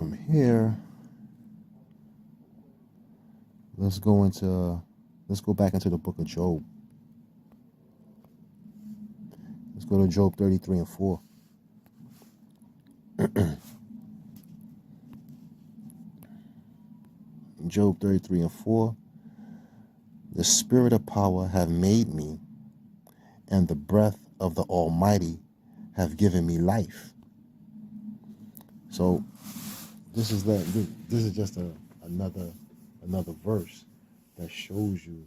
from here, let's go back into the book of Job. Let's go to Job 33 and 4. Job 33 and 4. The spirit of power have made me, and the breath of the Almighty have given me life. So this is just another verse that shows you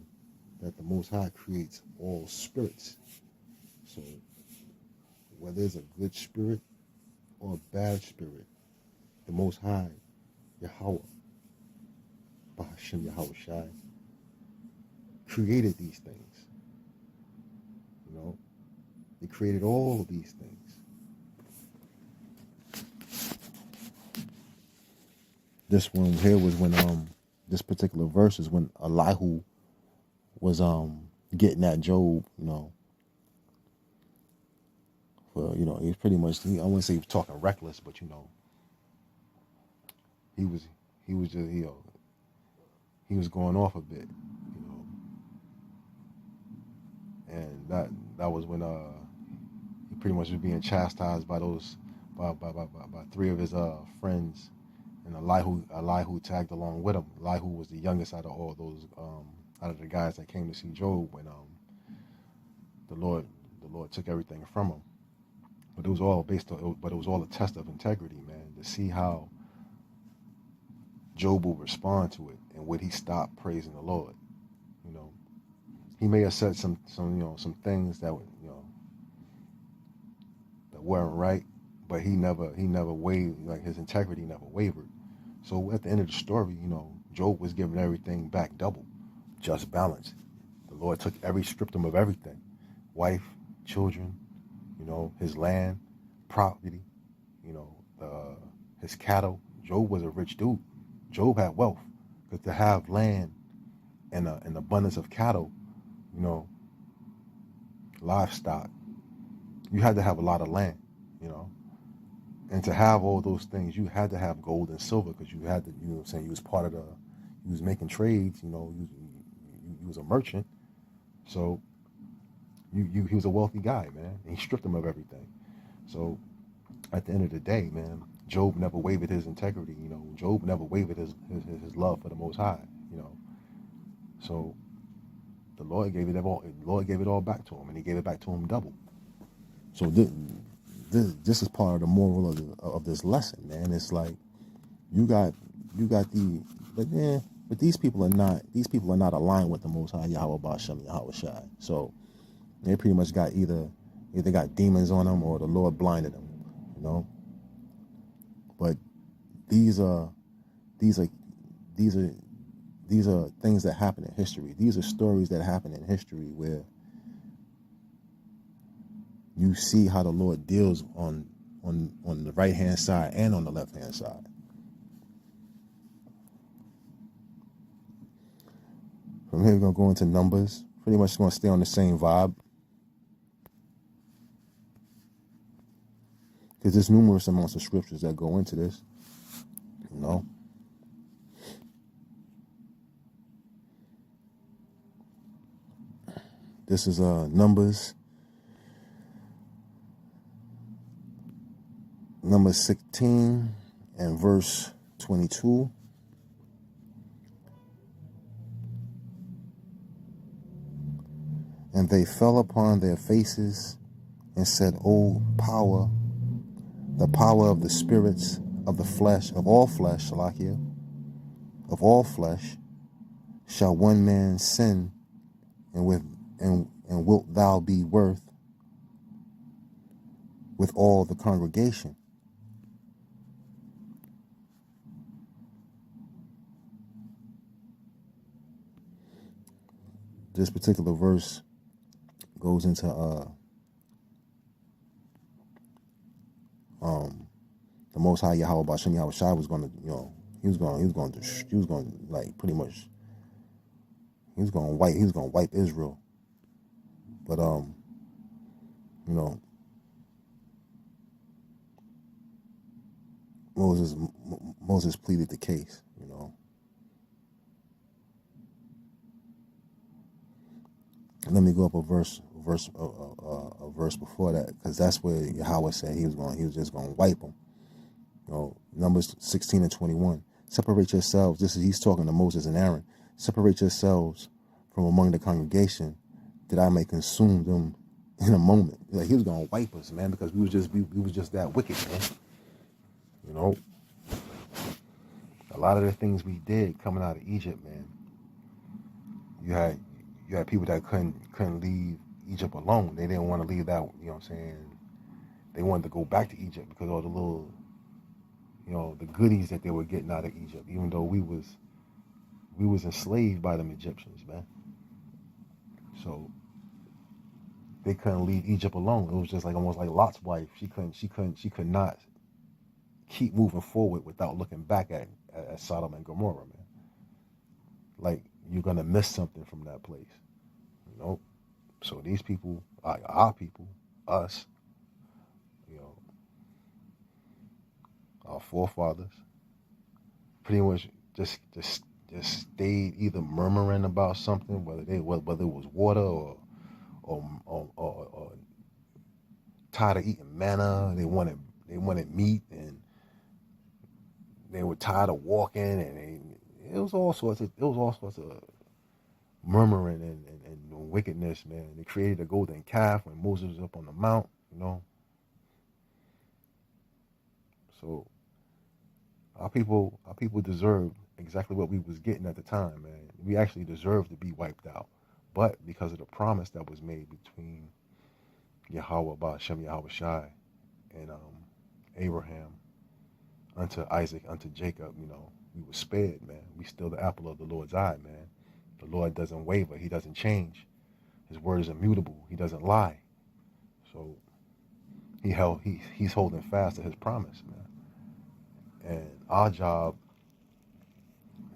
that the Most High creates all spirits. So whether it's a good spirit or a bad spirit, the Most High, Yahawah, BaHaSham, Yahawashi, created these things. You know, He created all of these things. This one here was when this particular verse is when Elihu was getting at Job, for he was pretty much, I wouldn't say he was talking reckless, but he was just he was going off a bit, and that was when he pretty much was being chastised by by three of his friends, and Elihu tagged along with him. Elihu was the youngest out of all those out of the guys that came to see Job when the Lord took everything from him. But it was all a test of integrity, man, to see how Job will respond to it and would he stop praising the Lord. He may have said some things that that weren't right, but he never wavered, like his integrity never wavered. So at the end of the story, Job was given everything back double, just balance. The Lord stripped him of everything, wife, children, his land, property, his cattle. Job was a rich dude. Job had wealth, because to have land and an abundance of cattle, livestock, you had to have a lot of land, and to have all those things, you had to have gold and silver, because you had to, you was part of you was making trades, you was a merchant, so he was a wealthy guy, man, and he stripped him of everything. So at the end of the day, man, Job never wavered his integrity, Job never wavered his love for the Most High, so the Lord gave it all back to him, and he gave it back to him double. So this is part of the moral of this lesson, man. It's like you got but these people are not aligned with the Most High, Yahawah, BaHaSham, Yahawashi. So they pretty much got either got demons on them or the Lord blinded them, But these are things that happen in history. These are stories that happen in history where you see how the Lord deals on the right hand side and on the left hand side. From here, we're gonna go into Numbers. Pretty much gonna stay on the same vibe, because there's numerous amounts of scriptures that go into this. This is Numbers 16 and verse 22. And they fell upon their faces and said, "O power, the power of the spirits of the flesh, of all flesh, Salakia, of all flesh, shall one man sin, and wilt thou be worth with all the congregation?" This particular verse goes into the Most High, Yahawah, BaHaSham, Yahawashi was going to, he was going to like pretty much, he was going to wipe Israel. But Moses pleaded the case, you know. And let me go up a verse before that, because that's where Yahawah said he was just going to wipe them. You know, Numbers 16:21. Separate yourselves. He's talking to Moses and Aaron. Separate yourselves from among the congregation, that I may consume them in a moment. Like, he was gonna wipe us, man, because we was just that wicked, man. You know, a lot of the things we did coming out of Egypt, man. You had people that couldn't leave Egypt alone. They didn't want to leave that. You know what I'm saying? They wanted to go back to Egypt because all the little, you know, the goodies that they were getting out of Egypt, even though we was enslaved by them Egyptians, man. So they couldn't leave Egypt alone. It was just like almost like Lot's wife. She could not keep moving forward without looking back at Sodom and Gomorrah, man. Like, you're gonna miss something from that place, you know. So these people, our people, us, you know, our forefathers, pretty much just stayed either murmuring about something, whether it was water or tired of eating manna. They wanted meat, and they were tired of walking, and it was all sorts of murmuring and wickedness, man. They created a golden calf when Moses was up on the mount, you know. So our people deserved exactly what we was getting at the time, man. We actually deserved to be wiped out, but because of the promise that was made between Yahawah, BaHaSham, Yahawashi, and Abraham unto Isaac, unto Jacob, you know, we were spared, man. We still the apple of the Lord's eye, man. The Lord doesn't waver. He doesn't change. His word is immutable. He doesn't lie. So he's holding fast to his promise, man. And our job,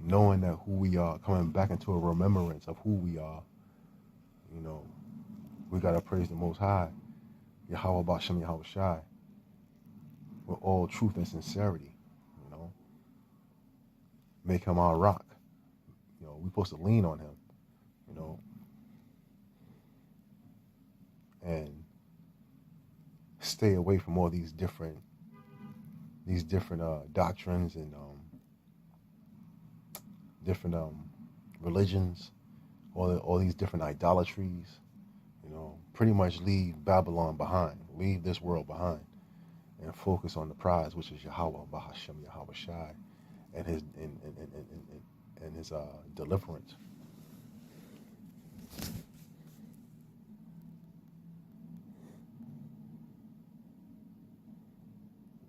knowing that who we are, coming back into a remembrance of who we are, you know, we gotta praise the Most High, Yahawah, BaHaSham, Yahawashi, with all truth and sincerity, you know. Make him our rock. You know, we're supposed to lean on him, you know, and stay away from all these different doctrines and different religions, all these different idolatries. You know, pretty much leave Babylon behind, leave this world behind, and focus on the prize, which is Yahawah, BaHaSham, Yahawashi, and his deliverance.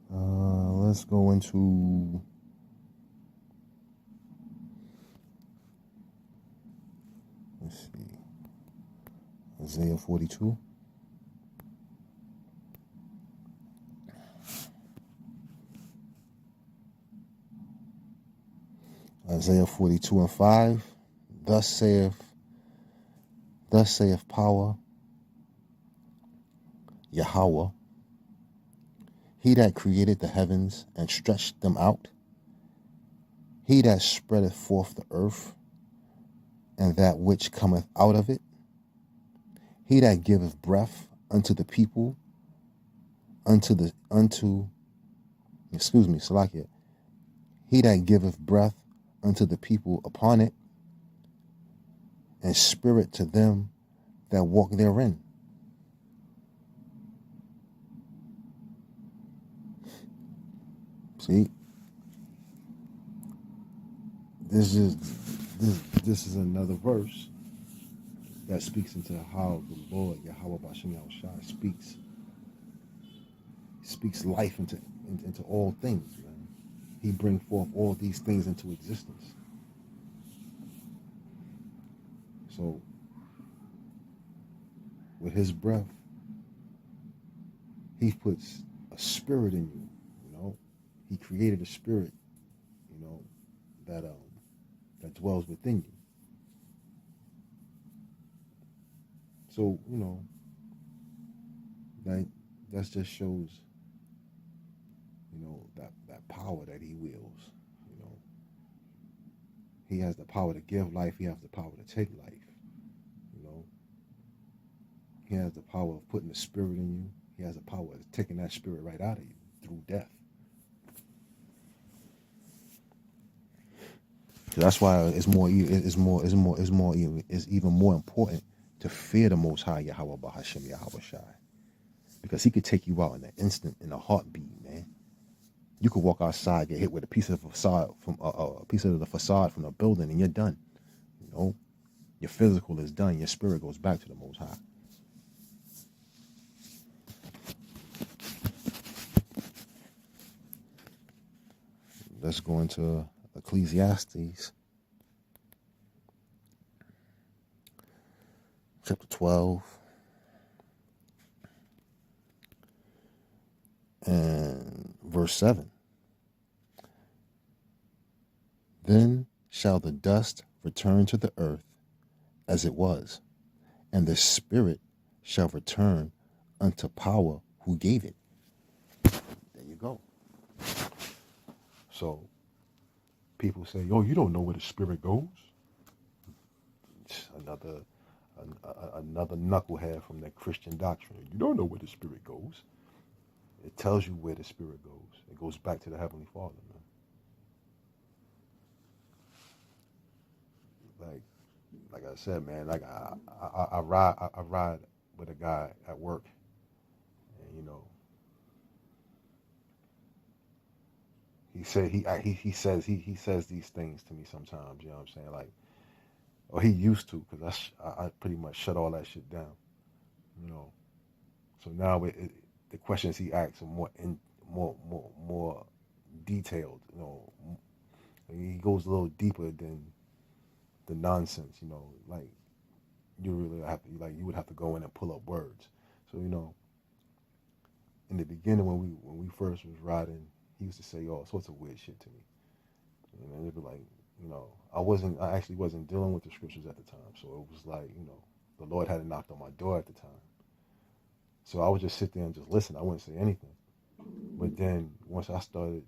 Let's go into Isaiah 42. Isaiah 42:5. Thus saith power, Yahawah, he that created the heavens and stretched them out, he that spreadeth forth the earth, and that which cometh out of it, he that giveth breath unto the people, Salakia, he that giveth breath unto the people upon it, and spirit to them that walk therein. See, this is another verse that speaks into how the Lord Yahawah, BaHaSham, Yahawashi speaks life into all things, man. He brings forth all these things into existence. So with his breath, he puts a spirit in you, you know. He created a spirit, you know, that dwells within you. So, you know, that just shows, you that power that he wields. He has the power to give life. He has the power to take life. You know, he has the power of putting the spirit in you. He has the power of taking that spirit right out of you through death. So that's why it's even more important to fear the Most High Yahawah BaHaSham Yahawashi, because he could take you out in an instant, in a heartbeat, man. You could walk outside, get hit with a piece of facade from a piece of the facade from a building, and you're done. Your physical is done. Your spirit goes back to the Most High. Let's go into Ecclesiastes, chapter 12, and verse 7. Then shall the dust return to the earth as it was, and the spirit shall return unto power who gave it. There you go. So people say, "Oh, you don't know where the spirit goes." Another knucklehead from that Christian doctrine. You don't know where the spirit goes. It tells you where the spirit goes. It goes back to the Heavenly Father, man. Like I said, man. Like I ride with a guy at work, and he says these things to me sometimes. You know what I'm saying? Like, or he used to, because I pretty much shut all that shit down. So now the questions he asks are more detailed. He goes a little deeper than the nonsense. Like you really have to, you would have to go in and pull up words. So in the beginning when we first was riding, he used to say all sorts of weird shit to me. And it'd be like, I actually wasn't dealing with the scriptures at the time. So it was like, the Lord hadn't knocked on my door at the time. So I would just sit there and just listen. I wouldn't say anything. But then once I started,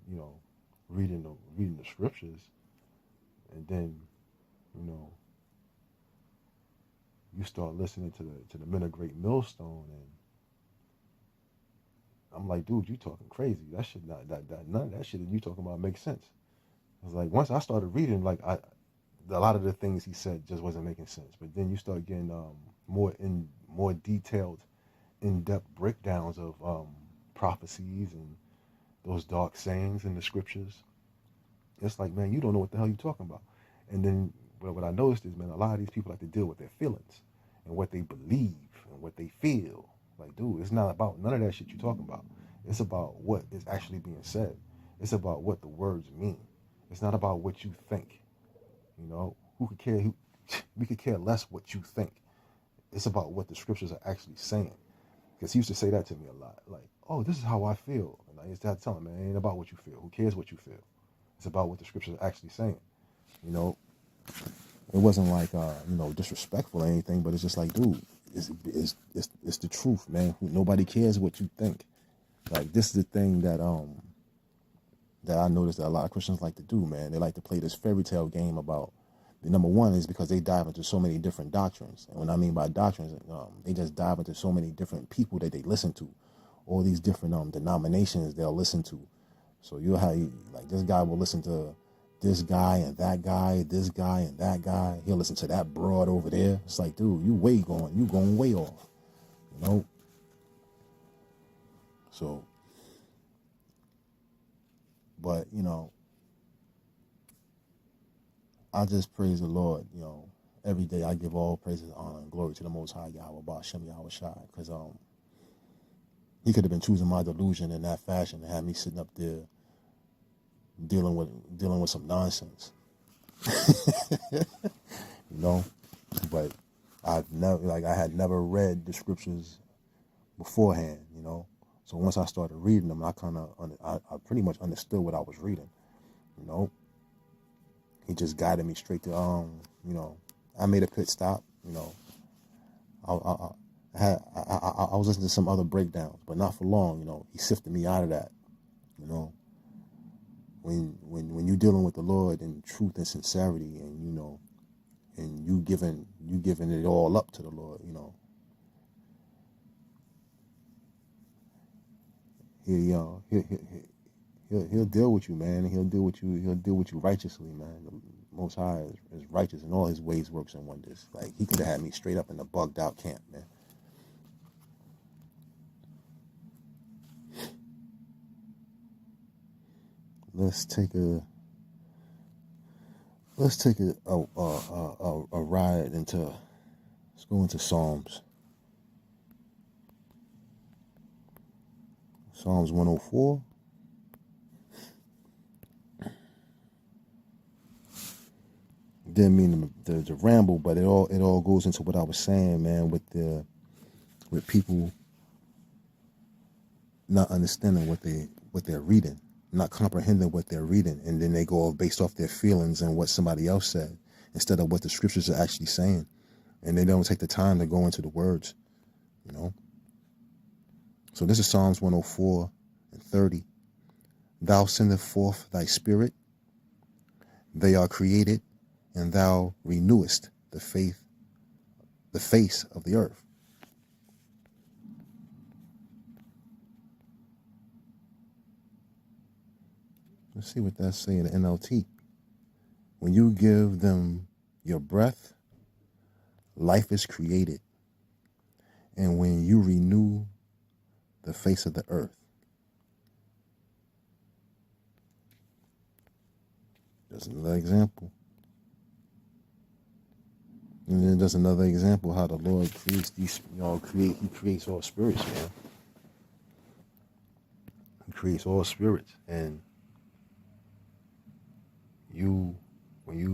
reading the scriptures, and then, you start listening to the men of Great Millstone, and I'm like, dude, you talking crazy. That shit none of that shit that you talking about makes sense. I was like, once I started reading, like a lot of the things he said just wasn't making sense. But then you start getting more detailed, in-depth breakdowns of prophecies and those dark sayings in the scriptures. It's like, man, you don't know what the hell you're talking about. And then what I noticed is, man, a lot of these people like to deal with their feelings and what they believe and what they feel. Like, dude, it's not about none of that shit you're talking about. It's about what is actually being said. It's about what the words mean. It's not about what you think. Who could care? We could care less what you think. It's about what the scriptures are actually saying. Because he used to say that to me a lot. Like, oh, this is how I feel. And I used to have to tell him, man, it ain't about what you feel. Who cares what you feel? It's about what the scriptures are actually saying. It wasn't like, disrespectful or anything, but it's just like, dude, it's the truth, man. Nobody cares what you think. Like, this is the thing that I noticed that a lot of Christians like to do, man. They like to play this fairy tale game about, the number one is because they dive into so many different doctrines. And what I mean by doctrines, they just dive into so many different people that they listen to, all these different denominations they'll listen to. So you'll have, like, this guy will listen to this guy and that guy, this guy and that guy. He'll listen to that broad over there. It's like, dude, you going way off, So, but, I just praise the Lord, every day I give all praises, honor, and glory to the Most High Yahawah BaHaSham Yahawashi, because he could have been choosing my delusion in that fashion and had me sitting up there dealing with some nonsense, But I had never read the scriptures beforehand, So once I started reading them, I pretty much understood what I was reading, He just guided me straight to, I made a pit stop, I was listening to some other breakdowns, but not for long, He sifted me out of that, when you're dealing with the Lord in truth and sincerity, and and you giving it all up to the Lord, he'll deal with you, man, and he'll deal with you righteously, man. The Most High is righteous, and all his ways works and wonders. Like, he could have had me straight up in the bugged out camp, man. Let's take a ride into, let's go into Psalms 104. Didn't mean to ramble, but it all goes into what I was saying, man, with people not understanding what they're reading, not comprehending what they're reading, and then they go based off their feelings and what somebody else said instead of what the scriptures are actually saying, and they don't take the time to go into the words, So this is Psalms 104 and 30. Thou sendest forth thy spirit, they are created, and thou renewest the face of the earth. Let's see what that's saying in the NLT. When you give them your breath, life is created. And when you renew the face of the earth. That's another example. And then there's another example how the Lord creates these, he creates all spirits, man. He creates all spirits. And when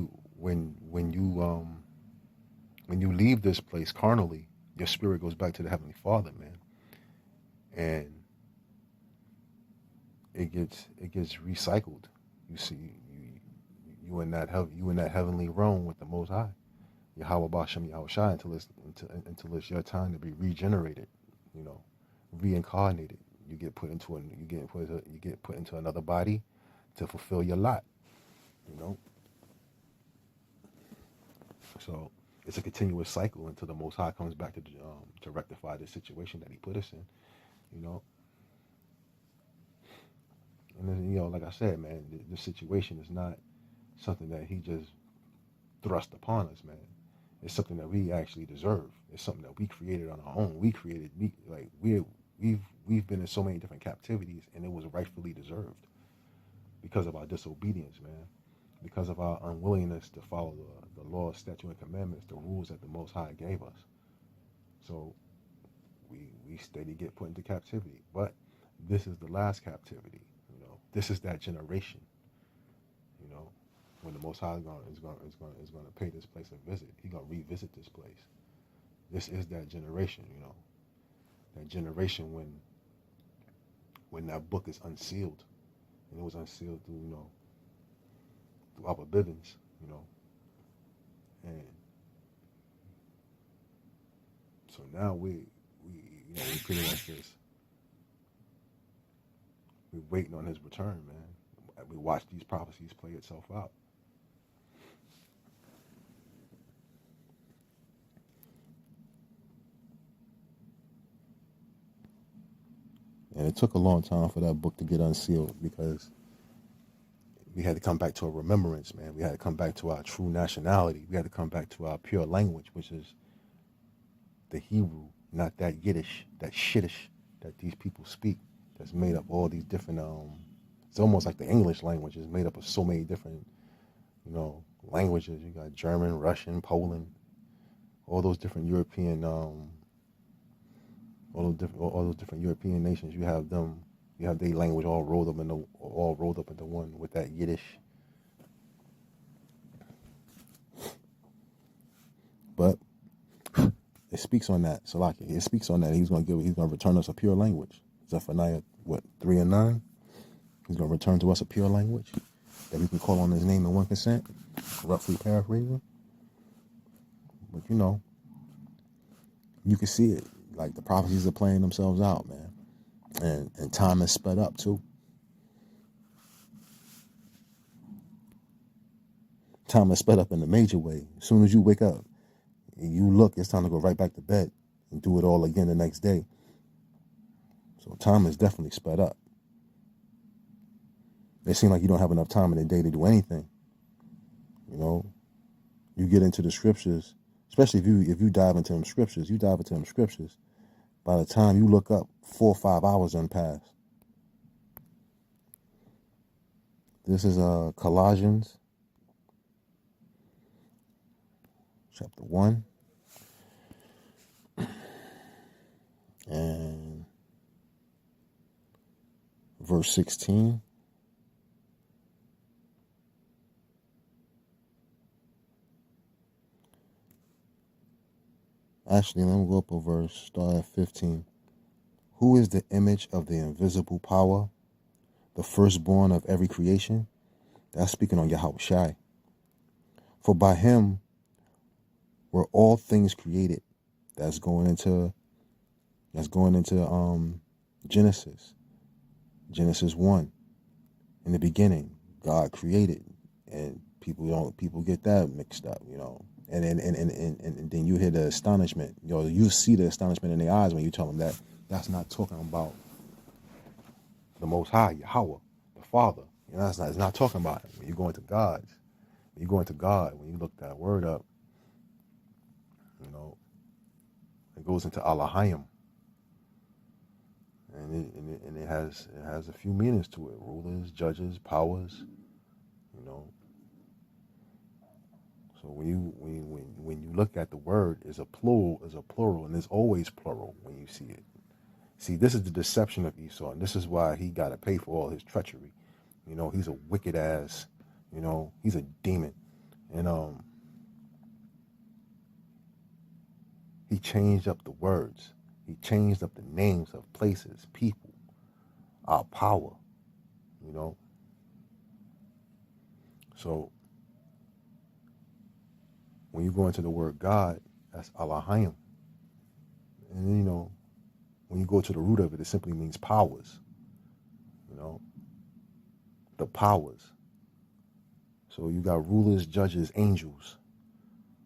you leave this place carnally, your spirit goes back to the Heavenly Father, man. And it gets recycled. You see, you in that heavenly realm with the Most High, Yahawah, BaHaSham, Yahawashi, until it's your time to be regenerated, reincarnated. You get put into another body to fulfill your lot, So it's a continuous cycle until the Most High comes back to rectify the situation that He put us in, And then, like I said, man, this situation is not something that He just thrust upon us, man. It's something that we actually deserve. It's something that we created on our own. We've been in so many different captivities, and it was rightfully deserved because of our disobedience, man. Because of our unwillingness to follow the law, statute, and commandments, the rules that the Most High gave us. So we steady get put into captivity. But this is the last captivity. This is that generation. When the Most High is going to pay this place a visit, He's going to revisit this place. This is that generation. That generation when that book is unsealed, and it was unsealed through through Abba Bivens, and so now we pretty much just we're waiting on His return, man. We watch these prophecies play itself out. And it took a long time for that book to get unsealed because we had to come back to a remembrance, man. We had to come back to our true nationality. We had to come back to our pure language, which is the Hebrew, not that Yiddish, that shittish that these people speak. That's made up all these different. It's almost like the English language is made up of so many different, languages. You got German, Russian, Poland, all those different European, all those different European nations. You have their language all rolled up into one with that Yiddish. But it speaks on that, Salaki. It speaks on that. He's going to return us a pure language. Zephaniah 3 and 9. He's going to return to us a pure language that we can call on His name in one consent. Roughly paraphrasing. But you can see it. Like the prophecies are playing themselves out, man. And time is sped up too. Time is sped up in a major way. As soon as you wake up and you look, it's time to go right back to bed and do it all again the next day. So time is definitely sped up. It seems like you don't have enough time in the day to do anything. You know, you get into the scriptures, especially if you dive into them scriptures, by the time you look up, 4 or 5 hours done passed. This is Colossians chapter 1 and verse 16. Actually, let me go up a verse, start at 15. Who is the image of the invisible power, the firstborn of every creation? That's speaking on Yahawashi. For by him were all things created. That's going into Genesis. Genesis 1. In the beginning, God created. And people get that mixed up, you know. And then you hear the astonishment. You know, you see the astonishment in their eyes when you tell them that that's not talking about the Most High, Yahawah, the Father. You know, it's not talking about him. When you go into God, when you look that word up, you know, it goes into Allahayim. And it has a few meanings to it. Rulers, judges, powers, you know. So when you look at the word, is a plural, and it's always plural when you see it. See, this is the deception of Esau, and this is why he got to pay for all his treachery. You know, he's a wicked ass, you know, he's a demon. And he changed up the words. He changed up the names of places, people, our power, you know. So when you go into the word God, that's Allahayim. And you know, when you go to the root of it, it simply means powers. You know, the powers. So you got rulers, judges, angels.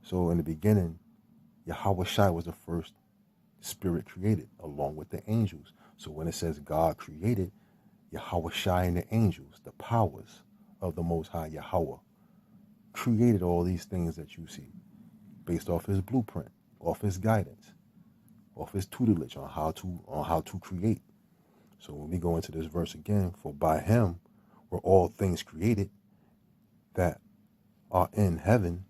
So in the beginning, Yahawashi was the first spirit created along with the angels. So when it says God created, Yahawashi and the angels, the powers of the Most High Yahawah, created all these things that you see based off his blueprint, off his guidance, off his tutelage on how to create. So when we go into this verse again, for by him were all things created that are in heaven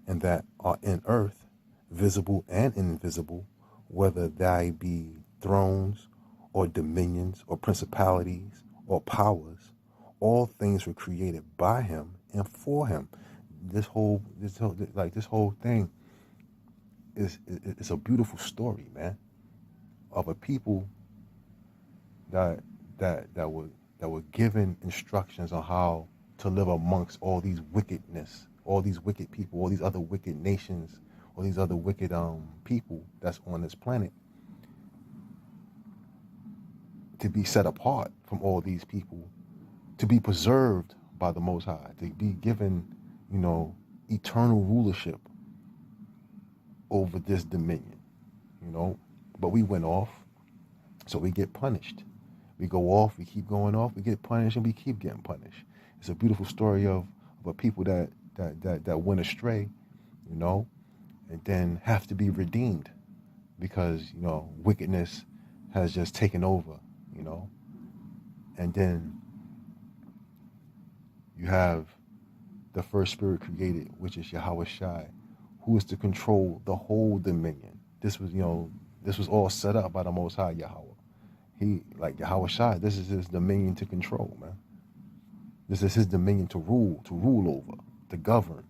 and that are in earth, visible and invisible, whether they be thrones or dominions or principalities or powers, all things were created by him and for him. This whole thing is a beautiful story, man, of a people that were given instructions on how to live amongst all these wickedness, all these wicked people, all these other wicked nations, all these other wicked people that's on this planet, to be set apart from all these people, to be preserved by the Most High, to be given, you know, eternal rulership over this dominion, you know. But we went off, so we get punished. We go off, we keep going off, we get punished, and we keep getting punished. It's a beautiful story of a people that went astray, you know, and then have to be redeemed because, you know, wickedness has just taken over, you know. And then you have the first spirit created, which is Yahawashi, who is to control the whole dominion. This was all set up by the Most High Yahawah. He, like Yahawashi, this is his dominion to control, man. This is his dominion to rule over, to govern.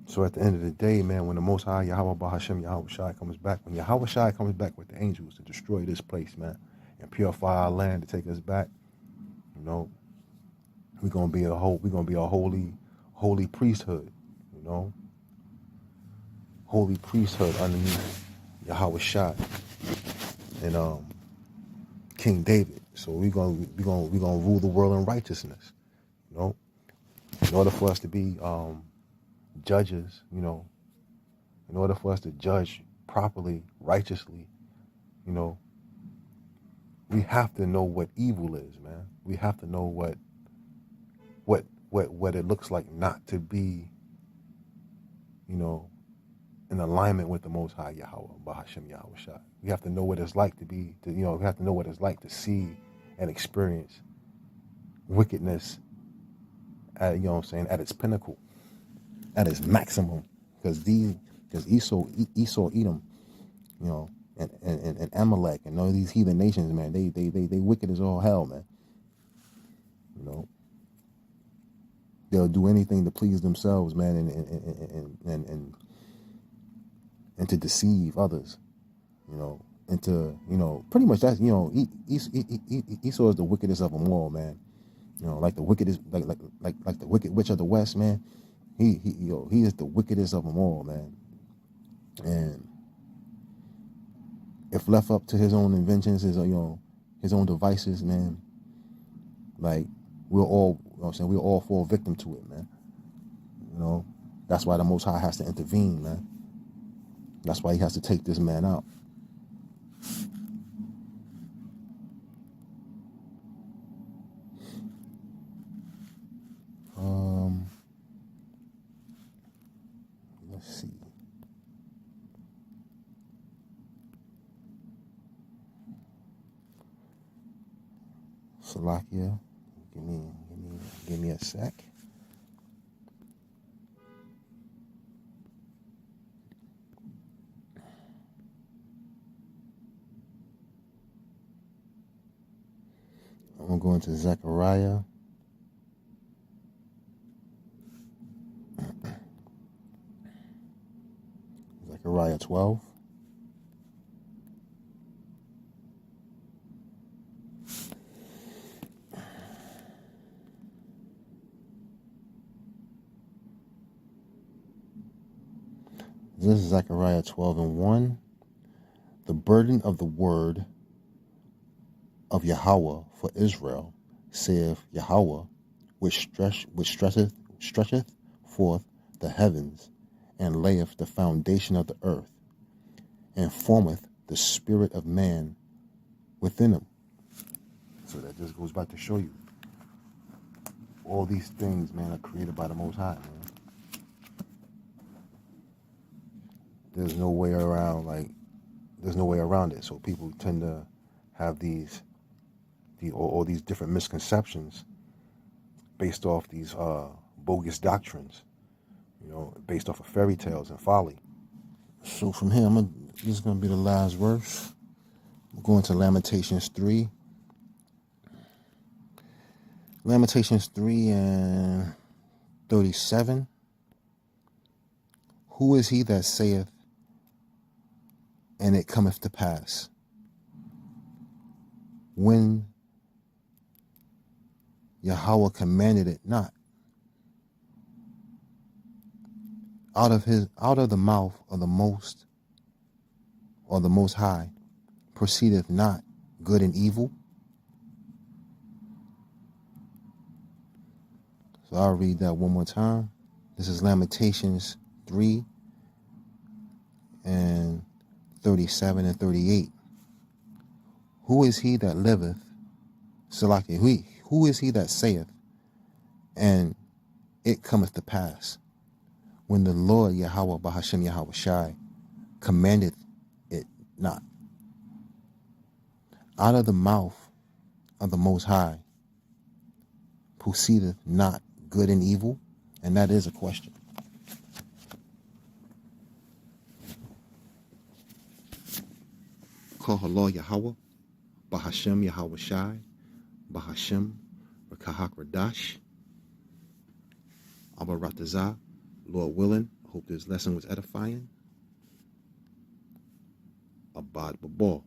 So at the end of the day, man, when the Most High Yahawah BaHaSham Yahawashi comes back, when Yahawashi comes back with the angels to destroy this place, man, and purify our land to take us back, you know, we're gonna be a holy priesthood, you know, holy priesthood underneath Yahawashi. And King David. So we're gonna rule the world in righteousness. You know, in order for us to be judges, you know, in order for us to judge properly, righteously, you know, we have to know what evil is, man. We have to know what it looks like not to be, you know, in alignment with the Most High Yahawah, BaHaSham, Yahawashi. We have to know what it's like to be, we have to know what it's like to see and experience wickedness at, you know what I'm saying, at its pinnacle, at its maximum. Because Esau, Edom, you know, and Amalek and all these heathen nations, man, they wicked as all hell, man. You know, they'll do anything to please themselves, man, and to deceive others, you know, and to, you know, pretty much that's, you know, Esau is the wickedest of them all, man. You know, like the wickedest, like the wicked witch of the West, man. He is the wickedest of them all, man. And if left up to his own inventions, his own devices, man, like we'll all, you know what I'm saying, we'll all fall victim to it, man. You know, that's why the Most High has to intervene, man. That's why he has to take this man out. Let's see. Salakia, give me a sec. I'm gonna go into Zechariah. Zechariah 12. This is Zechariah 12:1. The burden of the word of Yahawah for Israel, saith Yahawah, which stretcheth forth the heavens, and layeth the foundation of the earth, and formeth the spirit of man within him. So that just goes back to show you, all these things, man, are created by the Most High, man. There's no way around it. So people tend to have these different misconceptions based off these bogus doctrines, you know, based off of fairy tales and folly. So from here, this is going to be the last verse. We're going to Lamentations 3. Lamentations 3 and 37. Who is he that saith, and it cometh to pass, when Yahawah commanded it not? Out of the mouth of the Most High proceedeth not good and evil. So I'll read that one more time. This is Lamentations 3 and 37 and 38. Who is he that liveth, Salaki, who is he that saith, and it cometh to pass, when the Lord Yahawah, BaHaSham, Yahawashi, commandeth it not? Out of the mouth of the Most High proceedeth not good and evil? And that is a question. Call Allah Yahawah, BaHaSham, Yahawashi, BaHaSham, Rakahak Radash, Abba Ratazah, Lord willing. I hope this lesson was edifying. Abad Babal.